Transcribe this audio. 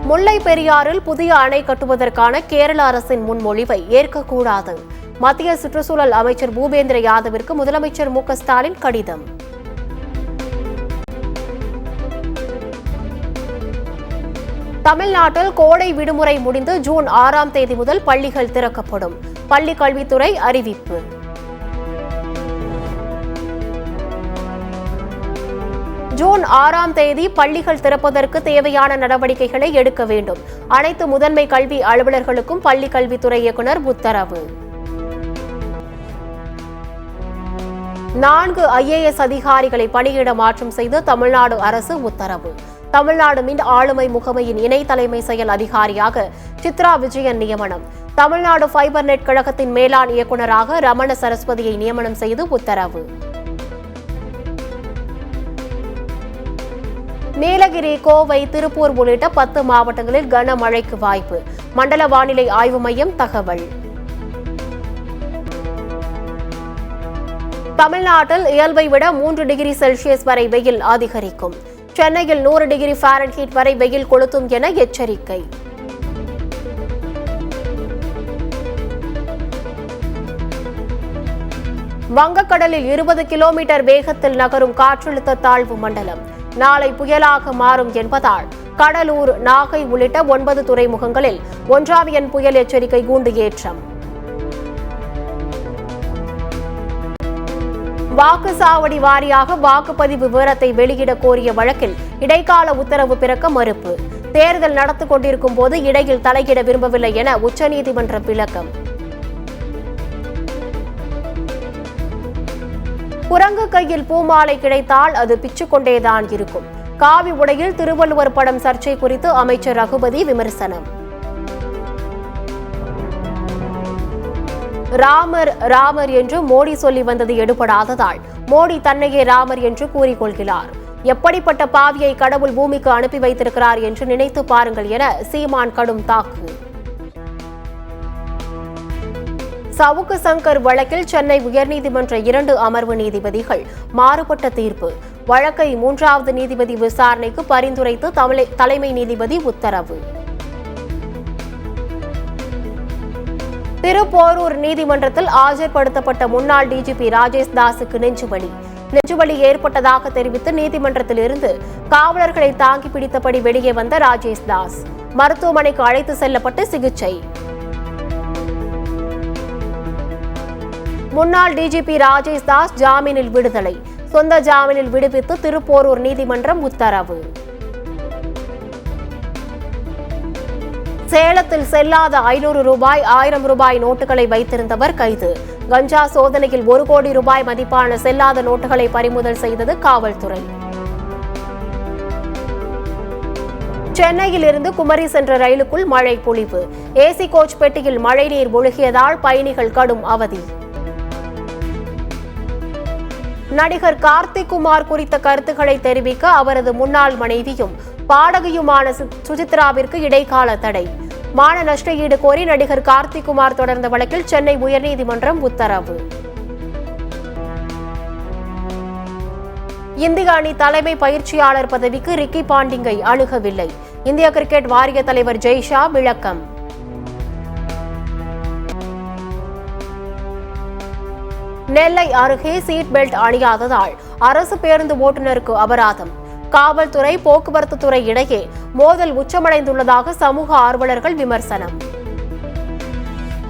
முல்லை பெரியாறில் புதிய அணை கட்டுவதற்கான கேரள அரசின் முன்மொழிவை ஏற்கக்கூடாது. மத்திய சுற்றுச்சூழல் அமைச்சர் பூபேந்திர யாதவிற்கு முதலமைச்சர் மு க ஸ்டாலின் கடிதம். தமிழ்நாட்டில் கோடை விடுமுறை முடிந்து ஜூன் 6ஆம் தேதி முதல் பள்ளிகள் திறக்கப்படும். பள்ளிக் கல்வித்துறை அறிவிப்பு. ஜூன் 6ஆம் தேதி பள்ளிகள் திறப்பதற்கு தேவையான நடவடிக்கைகளை எடுக்க வேண்டும். அனைத்து முதன்மை கல்வி அலுவலர்களுக்கும் பள்ளிக் கல்வித்துறை இயக்குநர் உத்தரவு. 4 IAS அதிகாரிகளை பணியிட மாற்றம் செய்து தமிழ்நாடு அரசு உத்தரவு. தமிழ்நாடு மின் ஆளுமை முகமையின் இணை தலைமை செயல் அதிகாரியாக சித்ரா விஜயன் நியமனம். தமிழ்நாடு ஃபைபர் நெட் கழகத்தின் மேலாண் இயக்குநராக ரமண சரஸ்வதியை நியமனம் செய்து உத்தரவு. நீலகிரி, கோவை, திருப்பூர் உள்ளிட்ட 10 மாவட்டங்களில் கனமழைக்கு வாய்ப்பு. மண்டல வானிலை ஆய்வு மையம் தகவல். தமிழ்நாட்டில் இயல்பை விட 3 டிகிரி செல்சியஸ் வரை வெயில் அதிகரிக்கும். சென்னையில் 100 டிகிரி ஃபாரன்ஹீட் வரை வெயில் கொளுத்தும் என எச்சரிக்கை. வங்கக்கடலில் 20 கிலோமீட்டர் வேகத்தில் நகரும் காற்றழுத்த தாழ்வு மண்டலம் நாளை புயலாக மாறும் என்பதால் கடலூர், நாகை உள்ளிட்ட 9 துறைமுகங்களில் 1ஆம் எண் புயல் எச்சரிக்கை கூண்டு ஏற்றம். வாக்குச்சாவடி வாரியாக வாக்குப்பதிவு விவரத்தை வெளியிட கோரிய வழக்கில் இடைக்கால உத்தரவு பிறக்க மறுப்பு. தேர்தல் நடந்து கொண்டிருக்கும் போது இடையில் தலையிட விரும்பவில்லை என உச்சநீதிமன்றம் விளக்கம். குரங்கு கையில் பூமாலை கிடைத்தால் அது பிச்சுக்கொண்டேதான் இருக்கும். காவி உடையில் திருவள்ளுவர் படம் சர்ச்சை குறித்து அமைச்சர் ரகுபதி விமர்சனம். ராமர் ராமர் என்று மோடி சொல்லி வந்தது எடுபடாததால் மோடி தன்னையே ராமர் என்று கூறிக்கொள்கிறார். எப்படிப்பட்ட பாவியை கடவுள் பூமிக்கு அனுப்பி வைத்திருக்கிறார் என்று நினைத்து பாருங்கள் என சீமான் கடும் தாக்கு. சவுக்கு சங்கர் வழக்கில் சென்னை உயர்நீதிமன்ற 2 அமர்வு நீதிபதிகள் மாறுபட்ட தீர்ப்பு. வழக்கை 3வது நீதிபதி விசாரணைக்கு பரிந்துரைத்து தலைமை நீதிபதி உத்தரவு. திருப்போரூர் நீதிமன்றத்தில் ஆஜர்படுத்தப்பட்ட முன்னாள் டிஜிபி ராஜேஷ் தாஸுக்கு நெஞ்சுவலி ஏற்பட்டதாக தெரிவித்து நீதிமன்றத்தில் இருந்து காவலர்களை தாங்கி பிடித்தபடி வெளியே வந்த ராஜேஷ் தாஸ் மருத்துவமனைக்கு அழைத்து செல்லப்பட்டு சிகிச்சை. முன்னாள் டிஜிபி ராஜேஷ் தாஸ் ஜாமீனில் விடுதலை. சொந்த ஜாமீனில் விடுவித்து திருப்போரூர் நீதிமன்றம் உத்தரவு. சேலத்தில் செல்லாத 500 ரூபாய், 1000 ரூபாய் நோட்டுகளை வைத்திருந்தவர் கைது. கஞ்சா சோதனையில் 1 கோடி ரூபாய் மதிப்பான செல்லாத நோட்டுகளை பறிமுதல் செய்தது காவல்துறை. சென்னையில் இருந்து குமரி சென்ற ரயிலுக்குள் மழை பொழிவு. ஏசி கோச் பெட்டியில் மழைநீர் ஒழுகியதால் பயணிகள் கடும் அவதி. நடிகர் கார்த்திக் குமார் குறித்த கருத்துக்களை தெரிவிக்க அவரது முன்னாள் மனைவியும் பாடகியுமான சுசித்ராவிற்கு இடைக்கால தடை. மான நஷ்ட ஈடு கோரி நடிகர் கார்த்திக் குமார் தொடர்ந்த வழக்கில் சென்னை உயர்நீதிமன்றம் உத்தரவு. இந்திய அணி தலைமை பயிற்சியாளர் பதவிக்கு ரிக்கி பாண்டிங்கை அணுகவில்லை. இந்திய கிரிக்கெட் வாரிய தலைவர் ஜெய்ஷா விளக்கம். நெல்லை அருகே சீட் பெல்ட் அணியாததால் அரசு பேருந்து ஓட்டுநருக்கு அபராதம். காவல்துறை, போக்குவரத்து துறை இடையே மோதல் உச்சமடைந்துள்ளதாக சமூக ஆர்வலர்கள் விமர்சனம்.